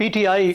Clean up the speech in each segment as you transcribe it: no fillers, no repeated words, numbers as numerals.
PTI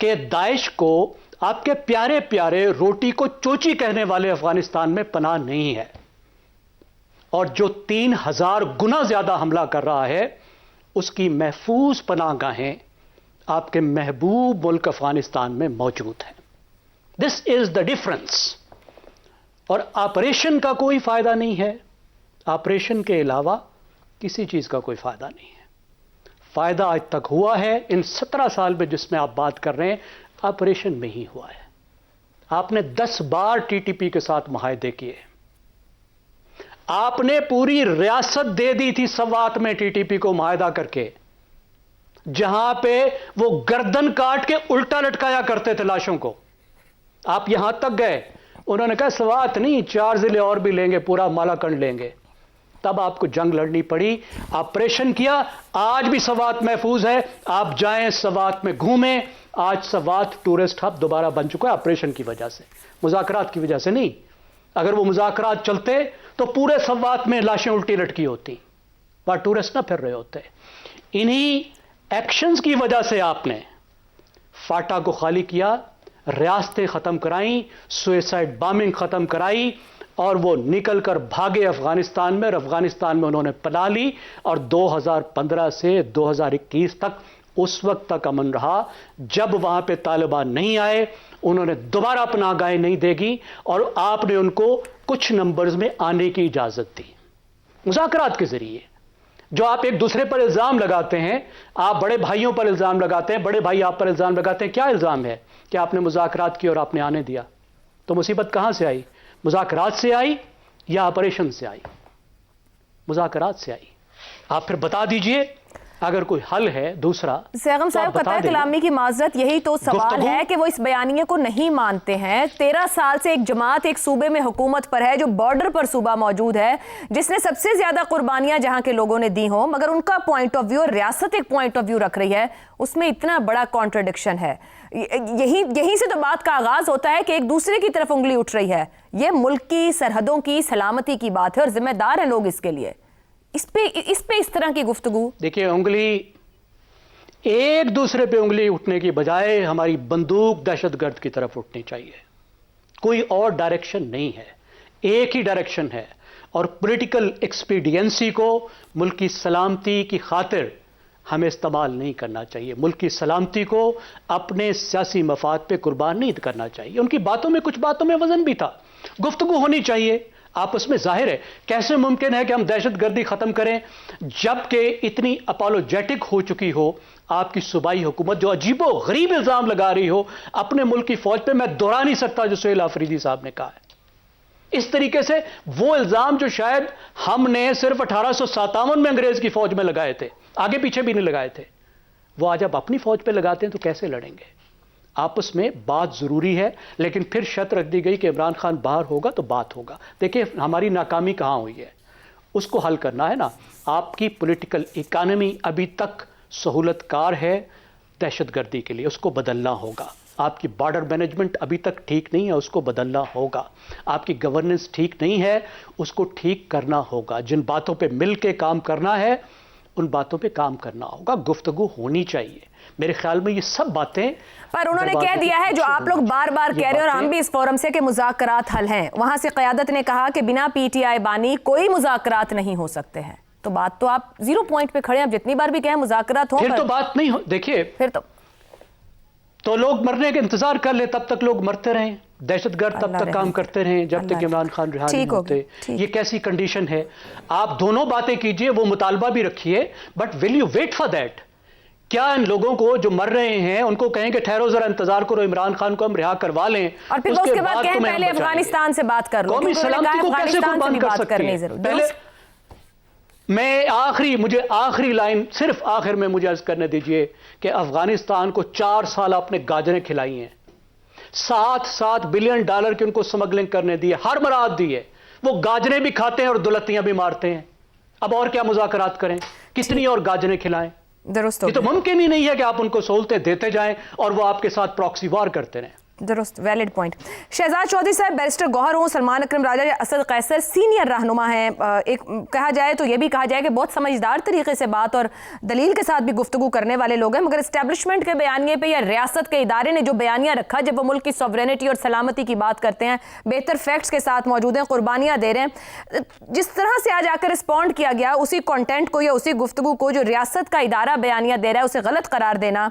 کہ داعش کو آپ کے پیارے پیارے روٹی کو چوچی کہنے والے افغانستان میں پناہ نہیں ہے، اور جو 3000 گنا زیادہ حملہ کر رہا ہے اس کی محفوظ پناہ گاہیں آپ کے محبوب ملک افغانستان میں موجود ہیں۔ دس از دا ڈفرنس۔ اور آپریشن کا کوئی فائدہ نہیں ہے، آپریشن کے علاوہ کسی چیز کا کوئی فائدہ نہیں ہے۔ فائدہ آج تک ہوا ہے ان 17 سال میں جس میں آپ بات کر رہے ہیں، آپریشن میں ہی ہوا ہے۔ آپ نے 10 بار ٹی ٹی پی کے ساتھ معاہدے کیے، آپ نے پوری ریاست دے دی تھی سوات میں ٹی ٹی پی کو معاہدہ کر کے، جہاں پہ وہ گردن کاٹ کے الٹا لٹکایا کرتے تھے لاشوں کو۔ آپ یہاں تک گئے، انہوں نے کہا سوات نہیں 4 ضلع اور بھی لیں گے، پورا مالا کنڈ لیں گے۔ تب آپ کو جنگ لڑنی پڑی، آپریشن کیا۔ آج بھی سوات محفوظ ہے، آپ جائیں سوات میں گھومیں۔ آج سوات ٹورسٹ ہب دوبارہ بن چکا ہے آپریشن کی وجہ سے، مذاکرات کی وجہ سے نہیں۔ اگر وہ مذاکرات چلتے تو پورے سوات میں لاشیں الٹی لٹکی ہوتی، وہاں ٹورسٹ نہ پھر رہے ہوتے۔ انہی ایکشنز کی وجہ سے آپ نے فاٹا کو خالی کیا، ریاستیں ختم کرائیں، سوئسائڈ بامنگ ختم کرائی، اور وہ نکل کر بھاگے افغانستان میں، اور افغانستان میں انہوں نے پناہ لی، اور 2015 سے 2021 تک اس وقت تک امن رہا جب وہاں پہ طالبان نہیں آئے۔ انہوں نے دوبارہ پناہ گاہیں نہیں دے گی، اور آپ نے ان کو کچھ نمبرز میں آنے کی اجازت دی مذاکرات کے ذریعے۔ جو آپ ایک دوسرے پر الزام لگاتے ہیں، آپ بڑے بھائیوں پر الزام لگاتے ہیں، بڑے بھائی آپ پر الزام لگاتے ہیں، کیا الزام ہے کہ آپ نے مذاکرات کی اور آپ نے آنے دیا؟ تو مصیبت کہاں سے آئی؟ مذاکرات سے آئی یا آپریشن سے آئی؟ مذاکرات سے آئی۔ آپ پھر بتا دیجئے اگر کوئی حل ہے دوسرا۔ سیغم صاحب، قطع کلامی کی معذرت، یہی تو سوال ہے کہ وہ اس بیانیے کو نہیں مانتے ہیں۔ 13 سال سے ایک جماعت ایک صوبے میں حکومت پر ہے، جو بارڈر پر صوبہ موجود ہے، جس نے سب سے زیادہ قربانیاں جہاں کے لوگوں نے دی ہوں، مگر ان کا پوائنٹ آف ویو، ریاست ایک پوائنٹ آف ویو رکھ رہی ہے، اس میں اتنا بڑا کانٹرڈکشن ہے۔ یہیں سے تو بات کا آغاز ہوتا ہے کہ ایک دوسرے کی طرف انگلی اٹھ رہی ہے۔ یہ ملک کی سرحدوں کی سلامتی کی بات ہے، اور ذمہ دار ہیں لوگ اس کے لیے۔ اس پہ اس طرح کی گفتگو، دیکھیے، انگلی ایک دوسرے پہ انگلی اٹھنے کی بجائے ہماری بندوق دہشت گرد کی طرف اٹھنی چاہیے۔ کوئی اور ڈائریکشن نہیں ہے، ایک ہی ڈائریکشن ہے، اور پولیٹیکل ایکسپیڈینسی کو ملک کی سلامتی کی خاطر ہمیں استعمال نہیں کرنا چاہیے۔ ملک کی سلامتی کو اپنے سیاسی مفاد پہ قربان نہیں کرنا چاہیے۔ ان کی باتوں میں کچھ باتوں میں وزن بھی تھا، گفتگو ہونی چاہیے آپس میں۔ ظاہر ہے کیسے ممکن ہے کہ ہم دہشت گردی ختم کریں جبکہ اتنی اپالوجیٹک ہو چکی ہو آپ کی صوبائی حکومت، جو عجیب و غریب الزام لگا رہی ہو اپنے ملک کی فوج پہ۔ میں دہرا نہیں سکتا جو سہیل آفریدی صاحب نے کہا ہے۔ اس طریقے سے وہ الزام جو شاید ہم نے صرف 1857 میں انگریز کی فوج میں لگائے تھے، آگے پیچھے بھی نہیں لگائے تھے، وہ آج آپ اپنی فوج پہ لگاتے ہیں تو کیسے لڑیں گے؟ آپس میں بات ضروری ہے، لیکن پھر شرط رکھ دی گئی کہ عمران خان باہر ہوگا تو بات ہوگا۔ دیکھیں ہماری ناکامی کہاں ہوئی ہے، اس کو حل کرنا ہے نا۔ آپ کی پولیٹیکل اکانومی ابھی تک سہولت کار ہے دہشت گردی کے لیے، اس کو بدلنا ہوگا۔ آپ کی بارڈر مینجمنٹ ابھی تک ٹھیک نہیں ہے، اس کو بدلنا ہوگا۔ آپ کی گورننس ٹھیک نہیں ہے، اس کو ٹھیک کرنا ہوگا۔ جن باتوں پہ مل کے کام کرنا ہے ان باتوں پہ کام کرنا ہوگا، گفتگو ہونی چاہیے۔ میرے خیال میں یہ سب باتیں، پر انہوں نے کہہ دیا ہے جو آپ لوگ بار بار کہہ رہے ہیں، اور ہم بھی اس فورم سے، کہ مذاکرات حل ہیں۔ وہاں سے قیادت نے کہا کہ بنا پی ٹی آئی بانی کوئی مذاکرات نہیں ہو سکتے ہیں۔ تو بات تو آپ 0 پوائنٹ پہ کھڑے ہیں، اب جتنی بار بھی کہیں مذاکرات ہوں، پھر تو بات نہیں ہو۔ دیکھیے پھر تو لوگ مرنے کا انتظار کر لیں، تب تک لوگ مرتے رہیں، دہشت گرد تب تک کام کرتے رہیں جب تک عمران خان رہا نہیں ہوتے۔ یہ کیسی کنڈیشن ہے؟ آپ دونوں باتیں کیجئے، وہ مطالبہ بھی رکھیے، but will you wait for that? کیا ان لوگوں کو جو مر رہے ہیں ان کو کہیں کہ ٹھہرو ذرا انتظار کرو، عمران خان کو ہم رہا کروا لیں، اور پھر اس کے بعد کہیں پہلے افغانستان سے بات کر لو، قومی سلامتی کو کیسے قربان کر سکتے ہیں؟ پہلے مجھے آخری لائن صرف آخر میں مجھے عرض کرنے دیجئے کہ افغانستان کو 4 سال آپ نے گاجریں کھلائی ہیں، $7 بلین کی ان کو سمگلنگ کرنے دی ہے، ہر مراد دی ہے۔ وہ گاجریں بھی کھاتے ہیں اور دلتیاں بھی مارتے ہیں۔ اب اور کیا مذاکرات کریں؟ کتنی اور گاجریں کھلائیں؟ درست، یہ تو ممکن ہی نہیں ہے کہ آپ ان کو سہولتیں دیتے جائیں اور وہ آپ کے ساتھ پراکسی وار کرتے رہیں۔ درست ویلڈ پوائنٹ. شہزاد چودھری صاحب، بیرسٹر گوہر ہوں، سلمان اکرم راجہ یا اسد قیصر سینئر رہنما ہیں. ایک کہا جائے تو یہ بھی کہا جائے کہ بہت سمجھدار طریقے سے بات اور دلیل کے ساتھ بھی گفتگو کرنے والے لوگ ہیں، مگر اسٹیبلشمنٹ کے بیانیے پہ یا ریاست کے ادارے نے جو بیانیہ رکھا جب وہ ملک کی سوورینٹی اور سلامتی کی بات کرتے ہیں، بہتر فیکٹس کے ساتھ موجود ہیں، قربانیاں دے رہے ہیں، جس طرح سے آج آ کر رسپونڈ کیا گیا اسی کانٹینٹ کو یا اسی گفتگو کو جو ریاست کا ادارہ بیانیہ دے رہا ہے اسے غلط قرار دینا،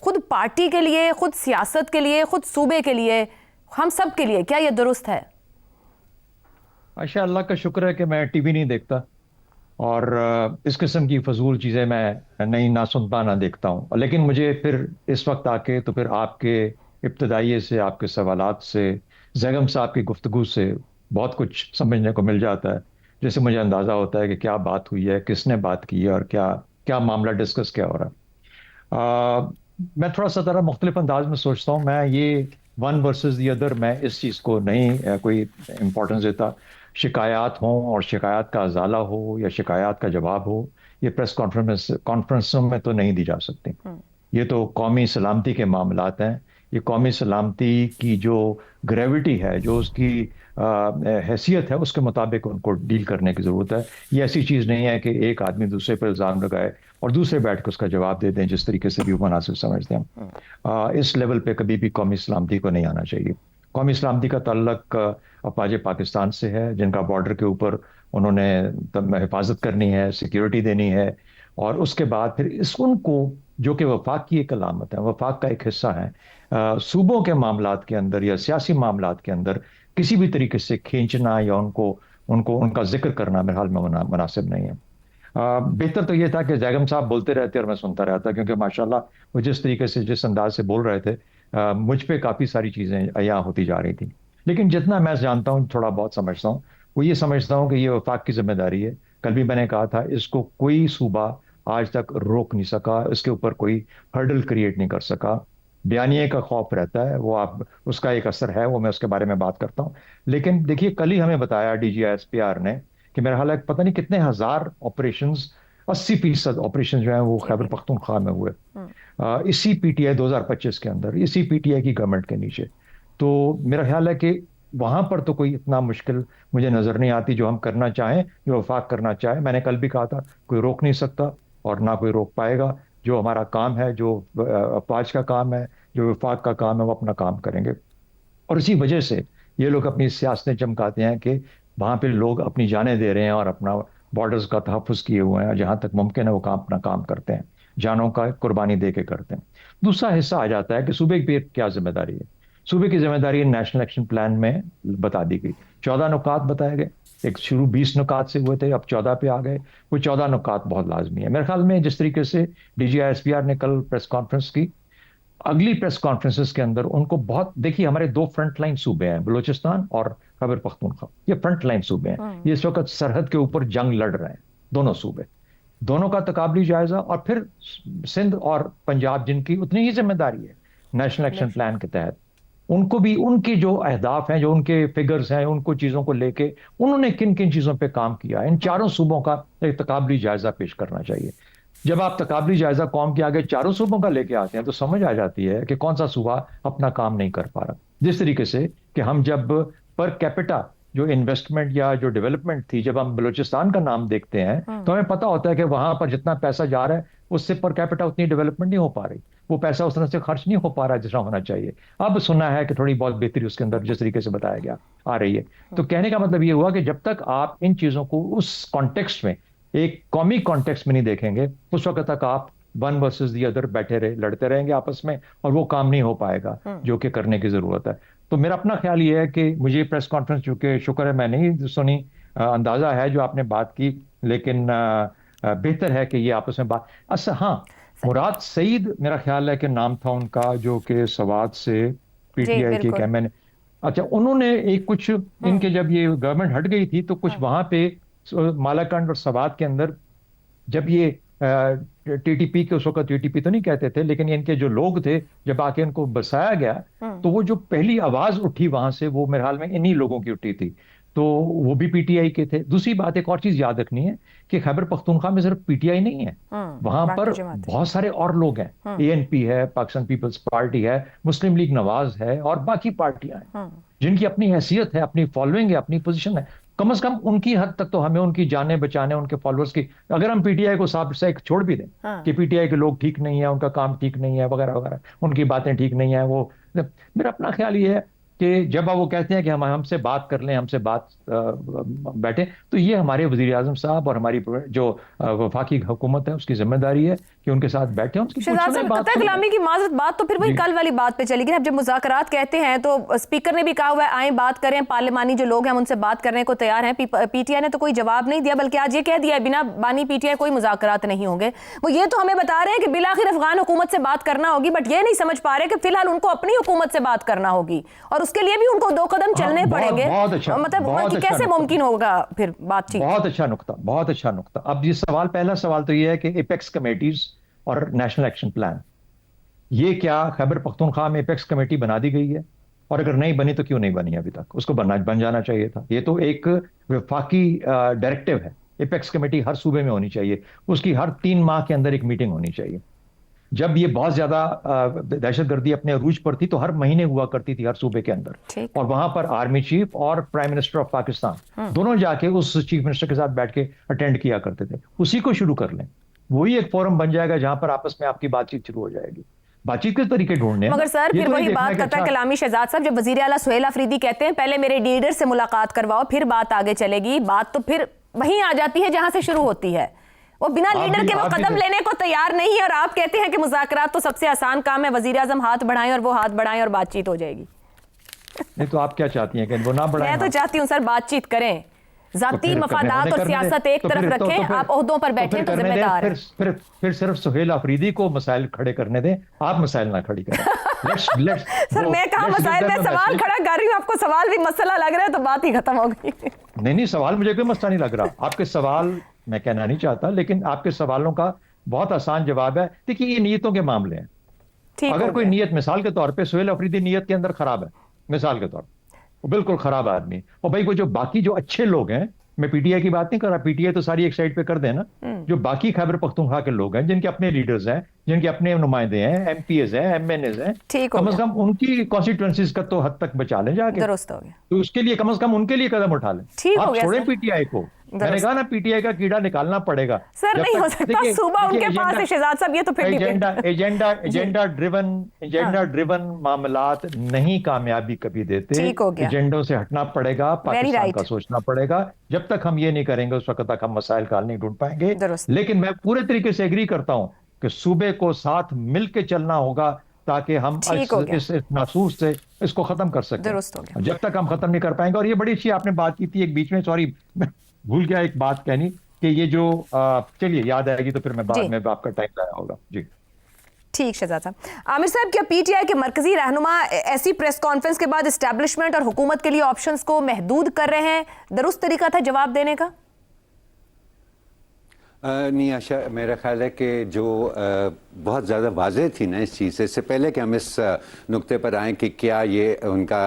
خود پارٹی کے لیے، خود سیاست کے لیے، خود صوبے کے لیے، ہم سب کے لیے کیا یہ درست ہے؟ عائشہ، اللہ کا شکر ہے کہ میں ٹی وی نہیں دیکھتا اور اس قسم کی فضول چیزیں میں نہ سنتا نہ دیکھتا ہوں. لیکن مجھے پھر اس وقت آ کے تو پھر آپ کے ابتدائیے سے، آپ کے سوالات سے، زیگم صاحب کی گفتگو سے بہت کچھ سمجھنے کو مل جاتا ہے، جس سے مجھے اندازہ ہوتا ہے کہ کیا بات ہوئی ہے، کس نے بات کی ہے اور کیا معاملہ ڈسکس کیا ہو رہا ہے. میں تھوڑا سا ذرا مختلف انداز میں سوچتا ہوں. میں یہ ون ورسز دی ادر میں اس چیز کو نہیں کوئی امپورٹنس دیتا. شکایات ہوں اور شکایات کا ازالہ ہو یا شکایات کا جواب ہو، یہ پریس کانفرنسوں میں تو نہیں دی جا سکتی. یہ تو قومی سلامتی کے معاملات ہیں. یہ قومی سلامتی کی جو گریوٹی ہے، جو اس کی حیثیت ہے، اس کے مطابق ان کو ڈیل کرنے کی ضرورت ہے. یہ ایسی چیز نہیں ہے کہ ایک آدمی دوسرے پر الزام لگائے اور دوسرے بیٹھ کے اس کا جواب دے دیں جس طریقے سے بھی وہ مناسب سمجھتے ہیں. اس لیول پہ کبھی بھی قومی سلامتی کو نہیں آنا چاہیے. قومی سلامتی کا تعلق افواج پاکستان سے ہے، جن کا بارڈر کے اوپر انہوں نے حفاظت کرنی ہے، سیکیورٹی دینی ہے، اور اس کے بعد پھر ان کو جو کہ وفاق کی ایک علامت ہے، وفاق کا ایک حصہ ہے، صوبوں کے معاملات کے اندر یا سیاسی معاملات کے اندر کسی بھی طریقے سے کھینچنا یا ان کا ذکر کرنا میرے حال میں مناسب نہیں ہے. بہتر تو یہ تھا کہ زیگم صاحب بولتے رہتے اور میں سنتا رہتا، کیونکہ ماشاءاللہ وہ جس طریقے سے، جس انداز سے بول رہے تھے، مجھ پہ کافی ساری چیزیں عیاں ہوتی جا رہی تھیں. لیکن جتنا میں جانتا ہوں، تھوڑا بہت سمجھتا ہوں، وہ یہ سمجھتا ہوں کہ یہ وفاق کی ذمہ داری ہے. کل بھی میں نے کہا تھا، اس کو کوئی صوبہ آج تک روک نہیں سکا، اس کے اوپر کوئی ہرڈل کریٹ نہیں کر سکا. بیانیے کا خوف رہتا ہے، وہ اس کا ایک اثر ہے، وہ میں اس کے بارے میں بات کرتا ہوں. لیکن دیکھیے، کل ہی ہمیں بتایا DGISPR نے کہ میرا حال ہے پتہ نہیں کتنے ہزار آپریشنز، 80% آپریشن جو ہیں وہ خیبر پختونخوا میں ہوئے اسی PTI 2025 کے اندر، اسی PTI کی گورنمنٹ کے نیچے. تو میرا خیال ہے کہ وہاں پر تو کوئی اتنا مشکل مجھے نظر نہیں آتی. جو ہم کرنا چاہیں، جو وفاق کرنا چاہے، میں نے کل بھی کہا تھا، کوئی روک نہیں سکتا اور نہ کوئی روک پائے گا. جو ہمارا کام ہے، جو افواج کا کام ہے، جو وفاق کا کام ہے، وہ اپنا کام کریں گے. اور اسی وجہ سے یہ لوگ اپنی سیاستیں چمکاتے ہیں کہ وہاں پہ لوگ اپنی جانیں دے رہے ہیں اور اپنا بارڈرز کا تحفظ کیے ہوئے ہیں، اور جہاں تک ممکن ہے وہ اپنا کام کرتے ہیں، جانوں کا قربانی دے کے کرتے ہیں. دوسرا حصہ آ جاتا ہے کہ صوبے کی کیا ذمہ داری ہے. صوبے کی ذمہ داری نیشنل ایکشن پلان میں بتا دی گئی. 14 نکات بتائے گئے. ایک شروع 20 نکات سے ہوئے تھے، اب 14 پہ آ گئے. وہ 14 نکات بہت لازمی ہے میرے خیال میں. جس طریقے سے DGISPR نے کل پریس کانفرنس کی، اگلی پریس کانفرنسز کے اندر ان کو بہت، دیکھیے ہمارے 2 فرنٹ لائن صوبے ہیں، بلوچستان اور خیبر پختونخوا. یہ فرنٹ لائن صوبے ہیں، یہ اس وقت سرحد کے اوپر جنگ لڑ رہے ہیں دونوں صوبے. دونوں کا تقابلی جائزہ، اور پھر سندھ اور پنجاب جن کی اتنی ہی ذمہ داری ہے نیشنل ایکشن پلان کے تحت. ان کو بھی ان کی جو اہداف ہیں، جو ان کے فگرز ہیں، ان کو چیزوں کو لے کے انہوں نے کن کن چیزوں پہ کام کیا، ان چاروں صوبوں کا ایک تقابلی جائزہ پیش کرنا چاہیے. جب آپ تقابلی جائزہ قوم کے آگے چاروں صوبوں کا لے کے آتے ہیں تو سمجھ آ جاتی ہے کہ کون سا صوبہ اپنا کام نہیں کر پا رہا. جس طریقے سے کہ ہم جب پر کیپٹا جو انویسٹمنٹ یا جو ڈیولپمنٹ تھی، جب ہم بلوچستان کا نام دیکھتے ہیں تو ہمیں پتہ ہوتا ہے کہ وہاں پر جتنا پیسہ جا رہا ہے اس سے پر کیپٹا اتنی ڈیولپمنٹ نہیں ہو پا رہی، وہ پیسہ اس طرح سے خرچ نہیں ہو پا رہا جس طرح ہونا چاہیے. اب سنا ہے کہ تھوڑی بہت بہتری اس کے اندر جس طریقے سے بتایا گیا آ رہی ہے. تو کہنے کا مطلب یہ ہوا کہ جب تک آپ ان چیزوں کو اس کانٹیکسٹ میں، ایک قومی کانٹیکسٹ میں نہیں دیکھیں گے، اس وقت تک آپ ون ورسز دی ادر بیٹھے لڑتے رہیں گے آپس میں، اور وہ کام نہیں ہو پائے گا جو کہ کرنے کی ضرورت ہے. تو میرا اپنا خیال یہ ہے کہ مجھے پریس کانفرنس، چونکہ شکر ہے میں نہیں سنی، اندازہ ہے جو آپ نے بات کی، لیکن بہتر ہے کہ یہ آپس میں بات. اچھا ہاں، مراد سعید میرا خیال ہے کہ نام تھا ان کا، جو کہ سوات سے PTI کے میں نے، اچھا انہوں نے ایک کچھ ان کے، جب یہ گورنمنٹ ہٹ گئی تھی تو کچھ وہاں پہ مالاکنڈ اور سوات کے اندر جب یہ TTP کے، اس وقت TTP تو نہیں کہتے تھے، لیکن ان کے جو لوگ تھے، جب آ کے ان کو بسایا گیا تو وہ جو پہلی آواز اٹھی وہاں سے، وہ میرے حال میں انہی لوگوں کی اٹھی تھی. تو وہ بھی پی ٹی آئی کے تھے. دوسری بات ایک اور چیز یاد رکھنی ہے کہ خیبر پختونخوا میں صرف پی ٹی آئی نہیں ہے, وہاں پر بہت سارے اور لوگ ہیں. اے این پی ہے, پاکستان پیپلز پارٹی ہے, مسلم لیگ نواز ہے, اور باقی پارٹیاں ہیں جن کی اپنی حیثیت ہے, اپنی فالوئنگ ہے, اپنی پوزیشن ہے. کم از کم ان کی حد تک تو ہمیں ان کی جانیں بچانے, ان کے فالوورز کی, اگر ہم پی ٹی آئی کو صاف سے چھوڑ بھی دیں کہ پی ٹی آئی کے لوگ ٹھیک نہیں ہیں, ان کا کام ٹھیک نہیں ہے وغیرہ وغیرہ, ان کی باتیں ٹھیک نہیں ہیں, وہ میرا اپنا خیال یہ ہے کہ جب وہ کہتے ہیں کہ ہم سے بات کر لیں, ہم سے بات بیٹھیں, تو یہ ہمارے وزیر اعظم صاحب اور ہماری جو وفاقی حکومت ہے اس کی ذمہ داری ہے کہ ان کے ساتھ بیٹھیں, ان کی شہزاد صاحب قطع کلامی کی معذرت, بات تو پھر وہی کل والی بات پہ چلی گئی. اب جب مذاکرات کہتے ہیں تو اسپیکر نے بھی کہا ہوا ہے آئیں بات کریں, پارلیمانی جو لوگ ہیں ان سے بات کرنے کو تیار ہیں. پی ٹی آئی نے تو کوئی جواب نہیں دیا, بلکہ آج یہ کہہ دیا ہے بنا بانی پی ٹی آئی کوئی مذاکرات نہیں ہوں گے. وہ یہ تو ہمیں بتا رہے ہیں کہ بالآخر افغان حکومت سے بات کرنا ہوگی, بٹ یہ نہیں سمجھ پا رہے کہ فی الحال ان کو اپنی حکومت سے بات کرنا ہوگی, اور اس کے لیے بھی ان کو 2 قدم چلنے پڑیں گے. مطلب کیسے ممکن ہوگا پھر بات چیت؟ بہت اچھا نقطہ, بہت اچھا نقطہ. اب یہ سوال, پہلا سوال تو یہ ہے کہ ایپیکس کمیٹیز اور نیشنل ایکشن پلان, یہ کیا خیبر پختونخوا میں ایپیکس کمیٹی بنا دی گئی ہے؟ اور اگر نہیں بنی تو کیوں نہیں بنی ابھی تک؟ اس کو بن جانا چاہیے تھا. یہ تو ایک وفاقی ڈائریکٹو ہے, ایپیکس کمیٹی ہر صوبے میں ہونی چاہیے, اس کی ہر 3 ماہ کے اندر ایک میٹنگ ہونی چاہیے. جب یہ بہت زیادہ دہشت گردی اپنے عروج پر تھی تو ہر مہینے ہوا کرتی تھی ہر صوبے کے اندر, اور وہاں پر آرمی چیف اور پرائم منسٹر آف پاکستان دونوں جا کے اس چیف منسٹر کے ساتھ بیٹھ کے اٹینڈ کیا کرتے تھے. اسی کو شروع کر لیں, وہی ایک فورم بن جائے گا جہاں پر آپس میں آپ کی بات چیت شروع ہو جائے گی. بات چیت کے طریقے ڈھونڈنے ہیں. مگر سر پھر وہی بات قطع کلامی شہزاد صاحب, جب وزیر اعلیٰ سہیل آفریدی کہتے ہیں پہلے میرے لیڈر سے ملاقات کرواؤ پھر بات آگے چلے گی, بات تو پھر وہیں آ جاتی ہے جہاں سے شروع ہوتی ہے. وہ بنا لیڈر کے وہ قدم لینے کو تیار نہیں ہے, اور آپ کہتے ہیں کہ مذاکرات تو سب سے آسان کام ہے, وزیر اعظم ہاتھ بڑھائیں اور وہ ہاتھ بڑھائیں اور بات چیت ہو جائے گی. نہیں تو آپ کیا چاہتی ہیں کہ وہ نہ بڑھائیں؟ میں تو چاہتی ہوں سر بات چیت کریں, ذاتی مفادات اور سیاست ایک طرف رکھیں, آپ عہدوں پر بیٹھیں تو ذمہ دار ہیں. پھر صرف سہیل آفریدی کو مسائل کھڑے کرنے دیں, آپ مسائل نہ کھڑی کریں. سر میں کہاں مسائل میں سوال کھڑا کر رہی ہوں, آپ کو سوال بھی مسئلہ لگ رہا ہے تو بات ہی ختم ہو گئی. نہیں سوال مجھے کوئی مسئلہ نہیں لگ رہا. آپ کے سوال میں کہنا نہیں چاہتا, لیکن آپ کے سوالوں کا بہت آسان جواب ہے. دیکھیے یہ نیتوں کے معاملے ہیں. اگر کوئی نیت, مثال کے طور پہ سہیل آفریدی نیت کے اندر خراب ہے, مثال کے طور پہ وہ بالکل خراب آدمی, اور بھائی وہ جو باقی جو اچھے لوگ ہیں, میں پی ٹی آئی کی بات نہیں کر رہا, پی ٹی آئی تو ساری ایک سائڈ پہ کر دیں نا, جو باقی خیبر پختونخوا کے لوگ ہیں جن کے اپنے لیڈرز ہیں, جن کے اپنے نمائندے ہیں, ایم پی ایز ہیں, ایم این ایز ہیں, کم از کم ان کی کانسٹیٹوئنسیز کا تو حد تک بچا لیں جا کے. درست ہو گیا. تو اس کے لیے کم از کم ان کے لیے قدم اٹھا لیں. آپ چھوڑیں پی ٹی آئی کو, میں نے کہا نا پی ٹی آئی کا کیڑا نکالنا پڑے گا. سر نہیں ہو سکتا, صوبہ ان کے پاس ہے شہزاد صاحب, یہ تو پھر ایجنڈا ڈریون معاملات نہیں کامیابی کبھی دیتے. ایجنڈوں سے ہٹنا پڑے گا, پاکستان کا سوچنا پڑے گا. جب تک ہم یہ نہیں کریں گے اس وقت تک ہم مسائل کا حل نہیں ڈھونڈ پائیں گے. لیکن میں پورے طریقے سے ایگری کرتا ہوں کہ صوبے کو ساتھ مل کے چلنا ہوگا تاکہ ہم اس ناسور سے اس کو ختم کر سکیں. جب تک ہم ختم نہیں کر پائیں گے. اور یہ بڑی اچھی آپ نے بات کی تھی ایک بیچ میں, سوری بھول گیا ایک بات کہنی, کہ یہ جو چلیے یاد آئے گی تو پھر میں بعد میں آپ کا ٹائم لایا ہوگا. جی ٹھیک شہزاد صاحب. عامر صاحب, کیا پی ٹی آئی کے مرکزی رہنما ایسی پریس کانفرنس کے بعد اسٹیبلشمنٹ اور حکومت کے لیے آپشنز کو محدود کر رہے ہیں؟ درست طریقہ تھا جواب دینے کا؟ نہیں آشا, میرا خیال ہے کہ جو بہت زیادہ واضح تھی نا اس چیز سے, اس سے پہلے کہ ہم اس نقطے پر آئیں کہ کیا یہ ان کا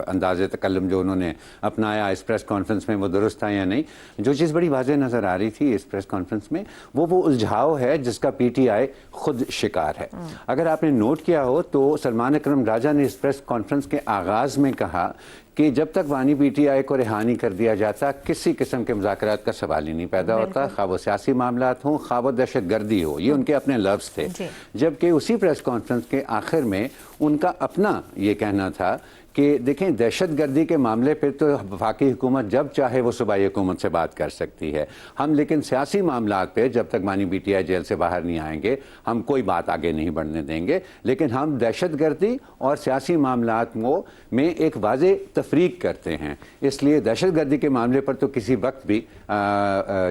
انداز تکلم جو انہوں نے اپنایا اس پریس کانفرنس میں وہ درست تھا یا نہیں, جو چیز بڑی واضح نظر آ رہی تھی اس پریس کانفرنس میں وہ الجھاؤ ہے جس کا پی ٹی آئی خود شکار ہے. اگر آپ نے نوٹ کیا ہو تو سلمان اکرم راجہ نے اس پریس کانفرنس کے آغاز میں کہا کہ جب تک وانی پی ٹی آئی کو رہا نہیں کر دیا جاتا کسی قسم کے مذاکرات کا سوال ہی نہیں پیدا ہوتا, خواہ وہ سیاسی معاملات ہوں خواہ وہ دہشت گردی ہو. یہ ان کے اپنے لفظ تھے. جبکہ اسی پریس کانفرنس کے آخر میں ان کا اپنا یہ کہنا تھا کہ دیکھیں دہشت گردی کے معاملے پہ تو وفاقی حکومت جب چاہے وہ صوبائی حکومت سے بات کر سکتی ہے, ہم لیکن سیاسی معاملات پہ جب تک وانی پی ٹی آئی جیل سے باہر نہیں آئیں گے ہم کوئی بات آگے نہیں بڑھنے دیں گے. لیکن ہم دہشت گردی اور سیاسی معاملات میں ایک واضح تفریق کرتے ہیں. اس لیے دہشت گردی کے معاملے پر تو کسی وقت بھی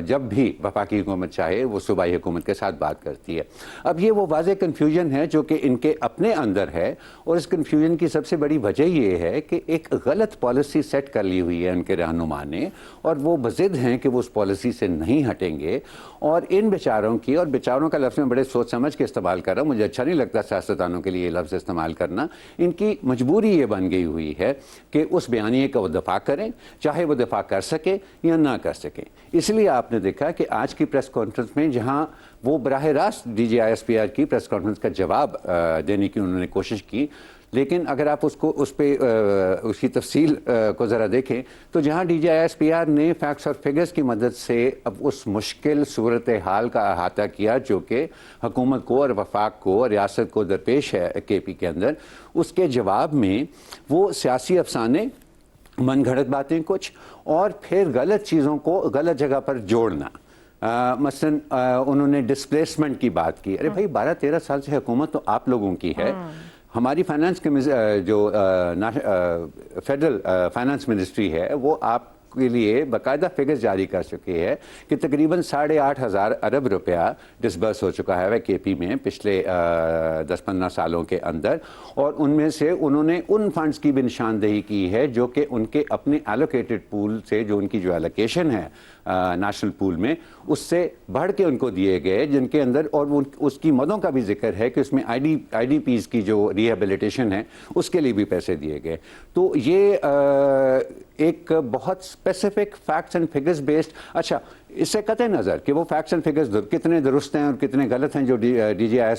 جب بھی وفاقی حکومت چاہے وہ صوبائی حکومت کے ساتھ بات کرتی ہے. اب یہ وہ واضح کنفیوژن ہے جو کہ ان کے اپنے اندر ہے, اور اس کنفیوژن کی سب سے بڑی وجہ یہ یہ ہے کہ ایک غلط پالیسی سیٹ کر لی ہوئی ہے ان کے رہنما نے، اور وہ بضد ہیں کہ وہ اس پالیسی سے نہیں ہٹیں گے، اور ان بیچاروں کی، اور بیچاروں کا لفظ میں بڑے سوچ سمجھ کے استعمال کر رہا ہوں، مجھے اچھا نہیں لگتا سیاستدانوں کے لیے یہ لفظ استعمال کرنا، ان کی مجبوری یہ بن گئی ہوئی ہے کہ اس بیانیے کا وہ دفاع کریں، چاہے وہ دفاع کر سکیں یا نہ کر سکیں۔ اس لیے آپ نے دیکھا کہ آج کی پریس کانفرنس میں جہاں وہ براہ راست D G I S P R کی پریس کانفرنس کا جواب دینے کی انہوں نے کوشش کی، لیکن اگر آپ اس کی تفصیل کو ذرا دیکھیں تو جہاں D G I S P R نے فیکٹس اور فگرز کی مدد سے اب اس مشکل صورتحال کا احاطہ کیا جو کہ حکومت کو اور وفاق کو اور ریاست کو درپیش ہے کے پی کے اندر، اس کے جواب میں وہ سیاسی افسانے، من گھڑت باتیں کچھ، اور پھر غلط چیزوں کو غلط جگہ پر جوڑنا۔ مثلاً انہوں نے ڈسپلیسمنٹ کی بات کی، ارے بھائی 12-13 سال سے حکومت تو آپ لوگوں کی ہے، ہماری فائنانس جو فیڈرل فائنانس منسٹری ہے وہ آپ کے لیے باقاعدہ فگرز جاری کر چکی ہے کہ تقریباً 8,500 ارب روپیہ ڈسبرس ہو چکا ہے کے پی میں پچھلے 10-15 سالوں کے اندر، اور ان میں سے انہوں نے ان فنڈز کی بھی نشاندہی کی ہے جو کہ ان کے اپنے ایلوکیٹڈ پول سے، جو ان کی جو ایلوکیشن ہے نیشنل پول میں، اس سے بڑھ کے ان کو دیے گئے، جن کے اندر، اور اس کی مدوں کا بھی ذکر ہے کہ اس میں آئی ڈی پیز کی جو ریہیبلیٹیشن ہے اس کے لیے بھی پیسے دیے گئے۔ تو یہ ایک بہت specific facts and figures based, اچھا اس سے قطع نظر کہ وہ فیکٹس اینڈ فگرز کتنے درست ہیں اور کتنے غلط ہیں جو D G I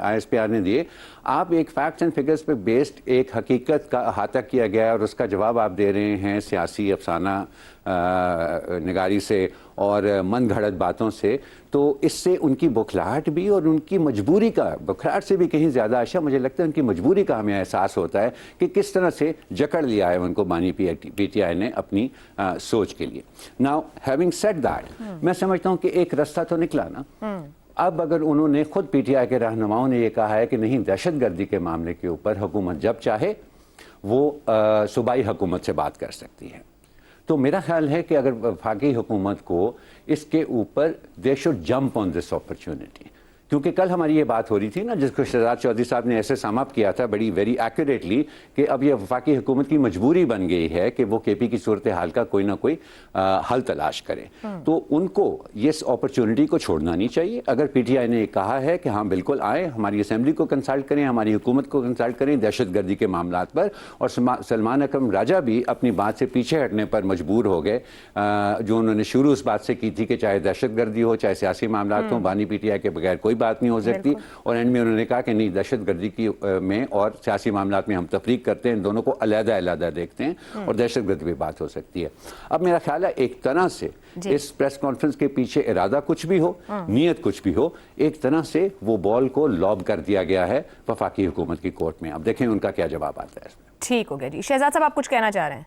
S P R نے دیے، آپ ایک فیکٹس اینڈ فگرز پہ بیسڈ ایک حقیقت کا احاطہ کیا گیا ہے اور اس کا جواب آپ دے رہے ہیں سیاسی افسانہ نگاری سے اور من گھڑت باتوں سے، تو اس سے ان کی بکھلاہٹ بھی اور ان کی مجبوری کا، بکھلاہٹ سے بھی کہیں زیادہ عائشہ مجھے لگتا ہے ان کی مجبوری کا ہمیں احساس ہوتا ہے کہ کس طرح سے جکڑ لیا ہے ان کو بانی پی ٹی آئی نے اپنی سوچ کے لیے۔ ناؤ ہیونگ سیڈ دیٹ، میں سمجھتا ہوں کہ ایک رستہ تو نکلا نا۔ اب اگر انہوں نے خود پی ٹی آئی کے رہنماؤں نے یہ کہا ہے کہ نہیں، دہشت گردی کے معاملے کے اوپر حکومت جب چاہے وہ صوبائی حکومت سے بات کر سکتی ہے، تو میرا خیال ہے کہ اگر وفاقی حکومت کو اس کے اوپر they should jump on this opportunity, کیونکہ کل ہماری یہ بات ہو رہی تھی نا جس کو شہزاد چودھری صاحب نے ایسے سم اپ کیا تھا بڑی ویری ایکوریٹلی کہ اب یہ وفاقی حکومت کی مجبوری بن گئی ہے کہ وہ کے پی کی صورتحال کا کوئی نہ کوئی حل تلاش کرے، تو ان کو اس اپرچونٹی کو چھوڑنا نہیں چاہیے۔ اگر پی ٹی آئی نے کہا ہے کہ ہاں بالکل آئیں، ہماری اسمبلی کو کنسلٹ کریں، ہماری حکومت کو کنسلٹ کریں دہشت گردی کے معاملات پر، اور سلمان اکرم راجہ بھی اپنی بات سے پیچھے ہٹنے پر مجبور ہو گئے، جو انہوں نے شروع اس بات سے کی تھی کہ چاہے دہشت گردی ہو چاہے سیاسی معاملات ہوں، بانی پی ٹی آئی کے بغیر کوئی بات نہیں ہو سکتی، اور اینڈ میں انہوں نے کہا کہ نہیں، دہشت گردی کی میں اور سیاسی معاملات میں ہم تفریق کرتے ہیں، ان دونوں کو علیحدہ علیحدہ دیکھتے ہیں، اور دہشت گردی پہ بات ہو سکتی ہے۔ اب میرا خیال ہے ایک طرح سے اس پریس کانفرنس کے پیچھے ارادہ کچھ بھی ہو، نیت کچھ بھی ہو، ایک طرح سے وہ بال کو لوب کر دیا گیا ہے وفاقی حکومت کی کورٹ میں۔ اب دیکھیں ان کا کیا جواب آتا ہے اس میں۔ ٹھیک ہو گیا جی، شہزاد صاحب آپ کچھ کہنا چاہ رہے ہیں؟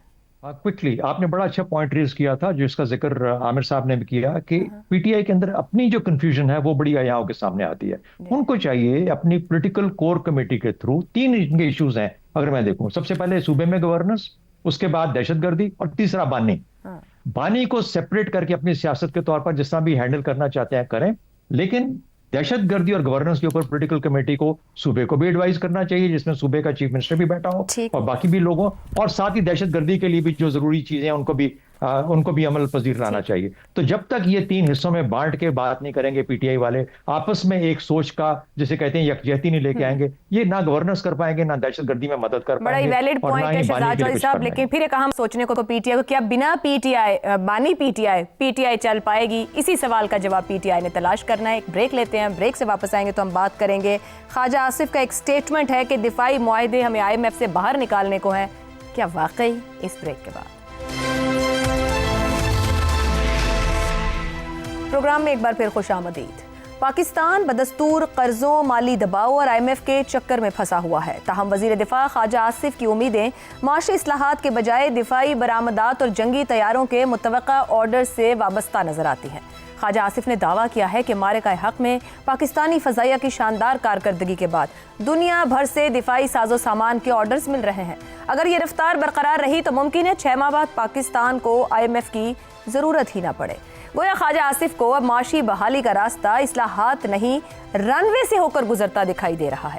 کوئکلی، آپ نے بڑا اچھا پوائنٹ ریز کیا تھا جس کا ذکر عامر صاحب نے بھی کیا کہ پی ٹی آئی کے اندر اپنی جو کنفیوژن ہے وہ بڑی عیاؤں کے سامنے آتی ہے۔ ان کو چاہیے اپنی پولیٹیکل کور کمیٹی کے تھرو 3 ایشوز ہیں اگر میں دیکھوں، سب سے پہلے صوبے میں گورننس، اس کے بعد دہشت گردی، اور تیسرا بانی کو سیپریٹ کر کے اپنی سیاست کے طور پر جس طرح بھی ہینڈل کرنا چاہتے ہیں کریں، لیکن دہشت گردی اور گورننس کے اوپر پولیٹیکل کمیٹی کو صوبے کو بھی ایڈوائز کرنا چاہیے جس میں صوبے کا چیف منسٹر بھی بیٹھا ہو اور باقی بھی لوگوں، اور ساتھ ہی دہشت گردی کے لیے بھی جو ضروری چیزیں ہیں ان کو بھی عمل پذیر لانا چاہیے۔ تو جب تک یہ 3 حصوں میں بانٹ کے بات نہیں کریں گے پی ٹی آئی والے، آپس میں ایک سوچ کا جسے کہتے ہیں یکجہتی نہیں لے کے آئیں گے، یہ نہ گورننس کر پائیں گے نہ دہشت گردی میں مدد کر پائیں گے۔ بڑا ویلڈ پوائنٹ ہے شہزاد چودھری صاحب، لیکن پھر ایک اہم سوچنے کو تو پی ٹی آئی کو کیا بنا پی ٹی آئی بانی پی ٹی آئی چل پائے گی؟ اسی سوال کا جواب پی ٹی آئی نے تلاش کرنا ہے۔ ایک بریک لیتے ہیں، بریک سے واپس آئیں گے تو ہم بات کریں گے خواجہ آصف کا ایک سٹیٹمنٹ ہے کہ دفاعی معاہدے ہمیں آئی ایم ایف سے باہر نکالنے کو ہیں، کیا واقعی؟ اس بریک کے بعد پروگرام میں ایک بار پھر خوش آمدید۔ پاکستان بدستور قرضوں، مالی دباؤ اور آئی ایم ایف کے چکر میں پھنسا ہوا ہے، تاہم وزیر دفاع خواجہ آصف کی امیدیں معاشی اصلاحات کے بجائے دفاعی برآمدات اور جنگی طیاروں کے متوقع آرڈر سے وابستہ نظر آتی ہیں۔ خواجہ آصف نے دعویٰ کیا ہے کہ معرکہ حق میں پاکستانی فضائیہ کی شاندار کارکردگی کے بعد دنیا بھر سے دفاعی ساز و سامان کے آرڈرز مل رہے ہیں۔ اگر یہ رفتار برقرار رہی تو ممکن ہے 6 ماہ بعد پاکستان کو آئی ایم ایف کی ضرورت ہی نہ پڑے۔ گویا خواجہ آصف کو اب معاشی بحالی کا راستہ اصلاحات نہیں رن وے سے ہو کر گزرتا دکھائی دے رہا ہے۔